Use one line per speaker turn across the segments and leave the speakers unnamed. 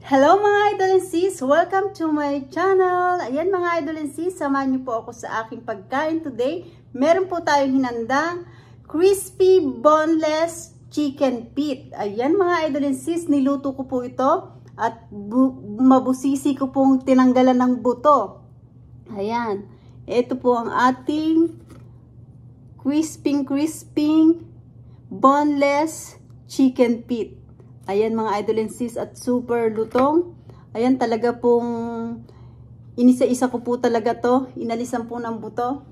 Hello mga idol and sis! Welcome to my channel! Ayan mga idol and sis, samahan niyo po ako sa aking pagkain today. Meron po tayong hinandang crispy boneless chicken feet. Ayan mga idol and sis, niluto ko po ito at mabusisi ko pong tinanggalan ng buto. Ayan, ito po ang ating crispy boneless chicken feet. Ayan mga idol and sis, at super lutong. Ayan talaga pong inisa-isa ko po talaga to. Inalisan po ng buto.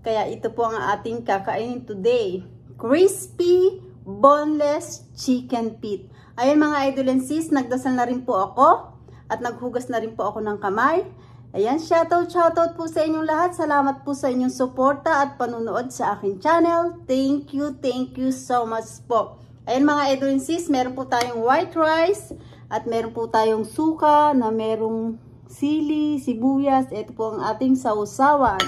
Kaya ito po ang ating kakainin today. Crispy boneless chicken feet. Ayan mga idol and sis, nagdasal na rin po ako. At naghugas na rin po ako ng kamay. Ayan, shoutout po sa inyong lahat. Salamat po sa inyong suporta at panunood sa aking channel. Thank you so much po. Ayan mga idol and sis, meron po tayong white rice at meron po tayong suka na merong sili, sibuyas. Ito po ang ating sausawan.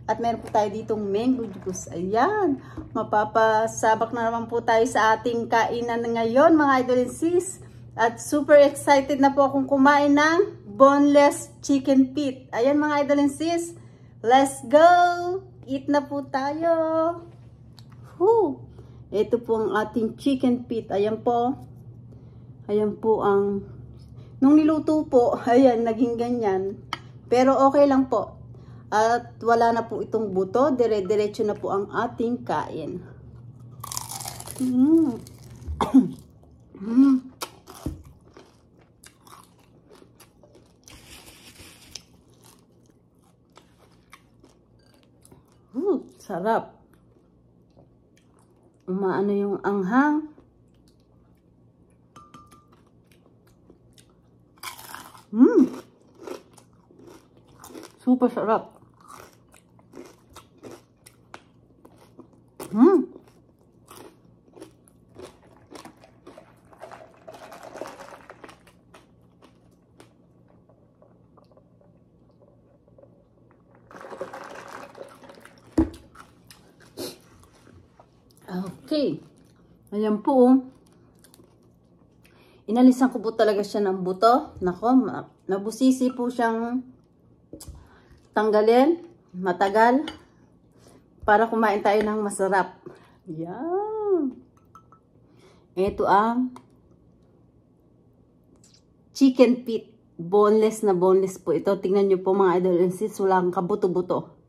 At meron po tayo ditong mango juice. Ayan, mapapasabak na naman po tayo sa ating kainan ngayon mga idol and sis. At super excited na po akong kumain ng boneless chicken feet. Ayan mga idol and sis, let's go! Eat na po tayo! Whew! Ito po ang ating chicken feet. Ayan po. Ayan po ang... Nung niluto po, ayan, naging ganyan. Pero okay lang po. At wala na po itong buto. Dire-diretso na po ang ating kain. Sarap. Umaano yung anghang. Super sarap. Okay. Ayan po. Inalisan ko po talaga siya ng buto. Nako, nabusisi po siyang tanggalin. Matagal. Para kumain tayo ng masarap. Yan. Ito ang chicken feet. Boneless na boneless po ito. Tingnan nyo po mga idol and sis. Walang kabuto-buto.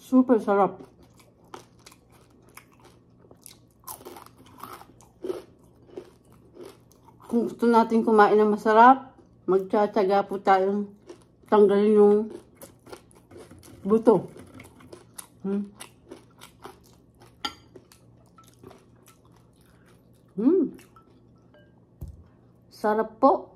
Super sarap. Kung gusto natin kumain ng masarap, magtsatsaga po tayong tanggalin yung buto. Sarap po.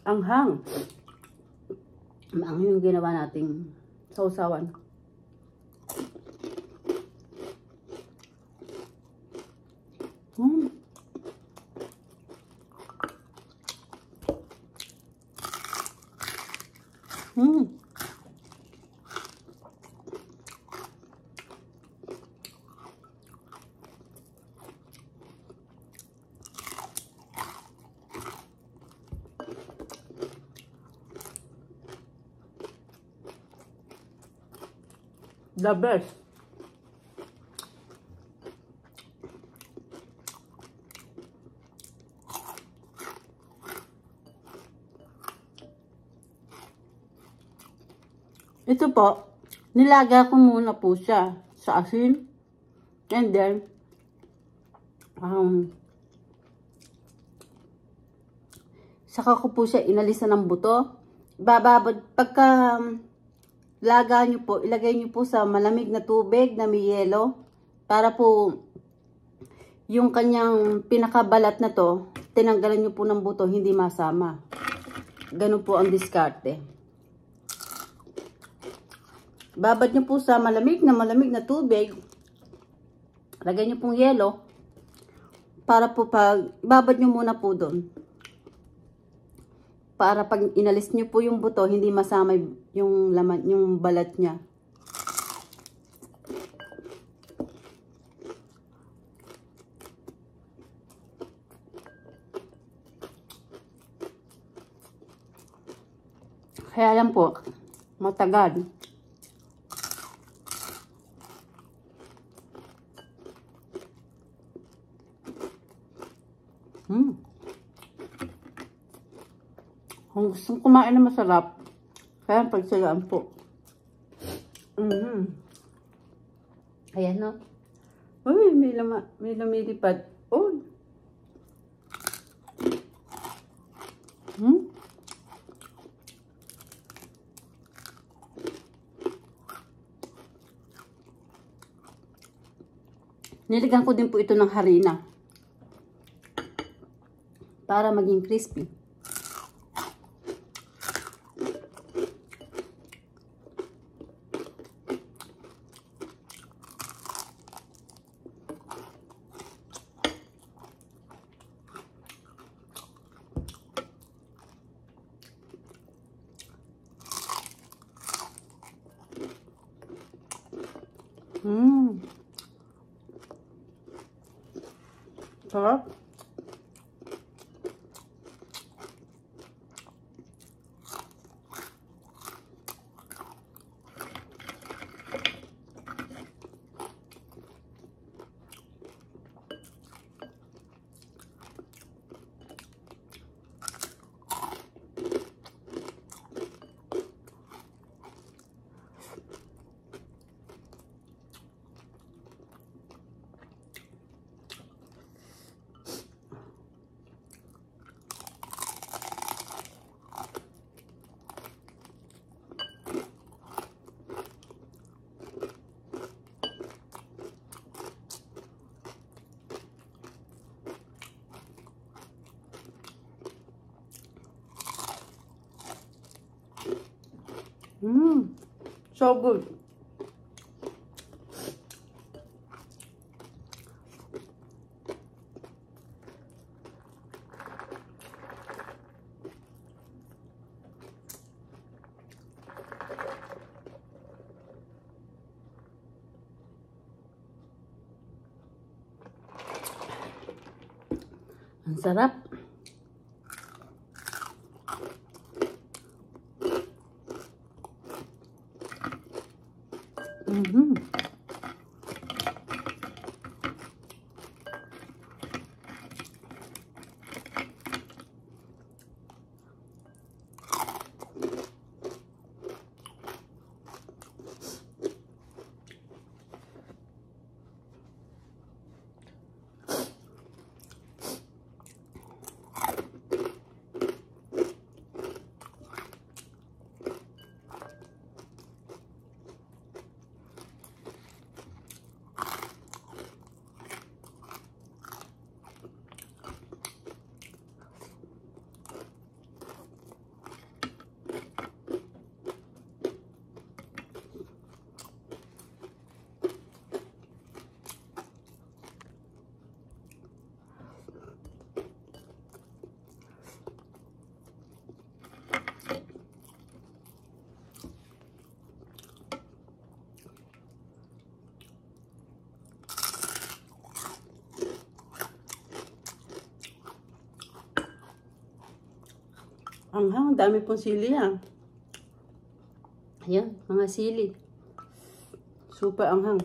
Anghang. Ang yung ginawa nating sausawan. The best. Ito po, nilaga ko muna po siya sa asin. And then, saka ko po siya inalisan ng buto. Bababad, pagka laga nyo po, ilagay nyo po sa malamig na tubig na may yelo. Para po, yung kanyang pinakabalat na to, tinanggalan nyo po ng buto, hindi masama. Ganun po ang diskarte. Babad nyo po sa malamig na tubig. Lagay nyo pong yelo. Para po pag, babad nyo muna po doon. Para pag inalis nyo po yung buto, hindi masama yung laman, yung balat niya. Kaya lang po, matagal. Kung gusto kumain na masarap, kaya pagsagaan po. Ayan no. Uy, may lumilipad. Oh. Nilagyan ko din po ito ng harina para maging crispy. Sarap. So good. Ang sarap. Anghang, dami pong sili ah. Ayan, mga sili. Super anghang.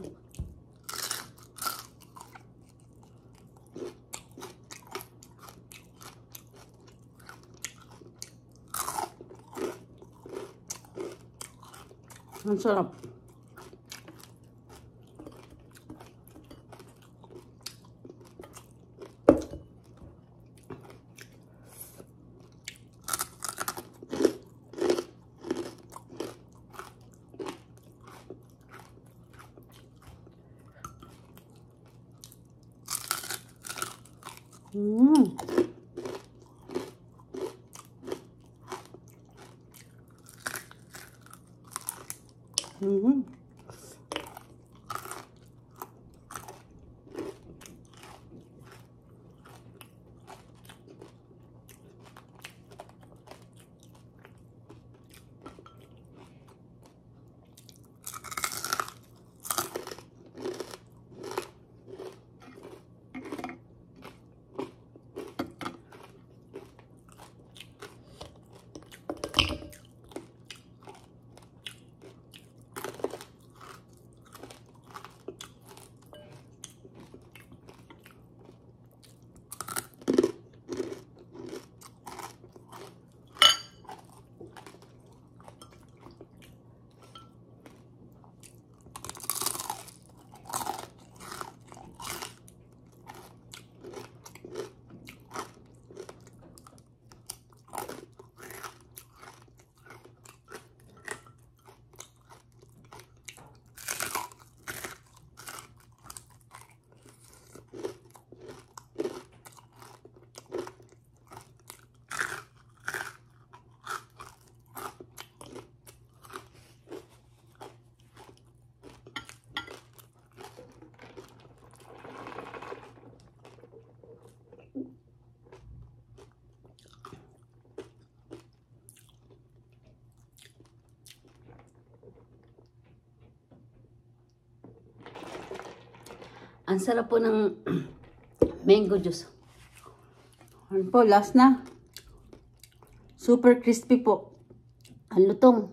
Ang sarap. Ang sarap po ng mango juice. Ano po, last na. Super crispy po. Ang lutong.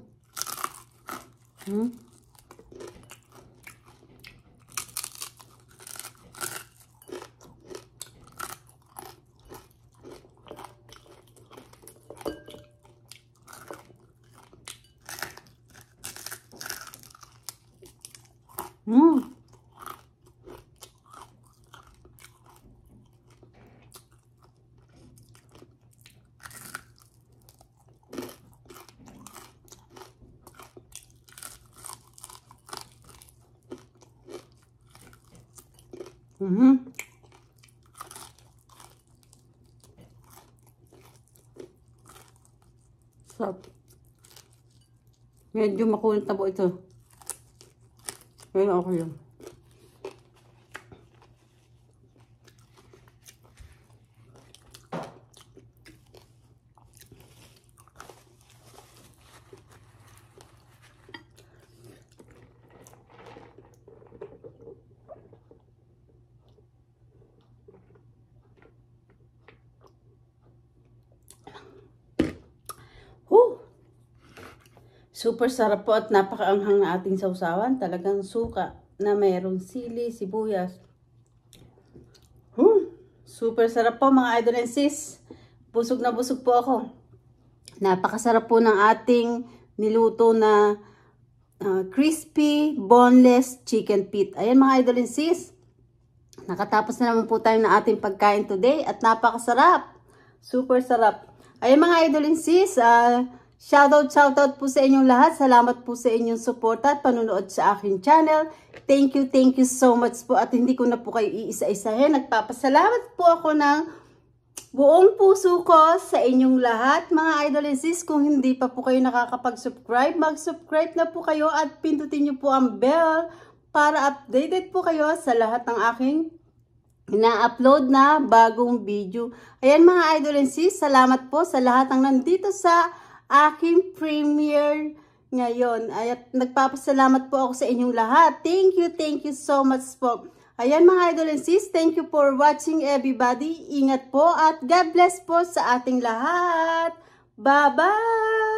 Sarap. Medyo makunat na po ito. Pero okay lang. Super sarap po at napakaanghang na ating sausawan. Talagang suka na mayroong sili, sibuyas. Super sarap po mga idol and sis. Busog na busog po ako. Napakasarap po ng ating niluto na crispy, boneless chicken feet. Ayan mga idol and sis. Nakatapos na naman po tayo ng ating pagkain today at napakasarap. Super sarap. Ayan mga idol and sis, shoutout po sa inyong lahat. Salamat po sa inyong support at panunood sa aking channel. Thank you so much po. At hindi ko na po kayo iisa-isahin. Nagpapasalamat po ako ng buong puso ko sa inyong lahat. Mga idol and sis, kung hindi pa po kayo nakakapag-subscribe, mag-subscribe na po kayo at pindutin nyo po ang bell para updated po kayo sa lahat ng aking na-upload na bagong video. Ayan mga idol and sis, salamat po sa lahat ng nandito sa aking premiere ngayon. At nagpapasalamat po ako sa inyong lahat. Thank you so much po. Ayan mga idol and sis, thank you for watching everybody. Ingat po at God bless po sa ating lahat. Bye-bye!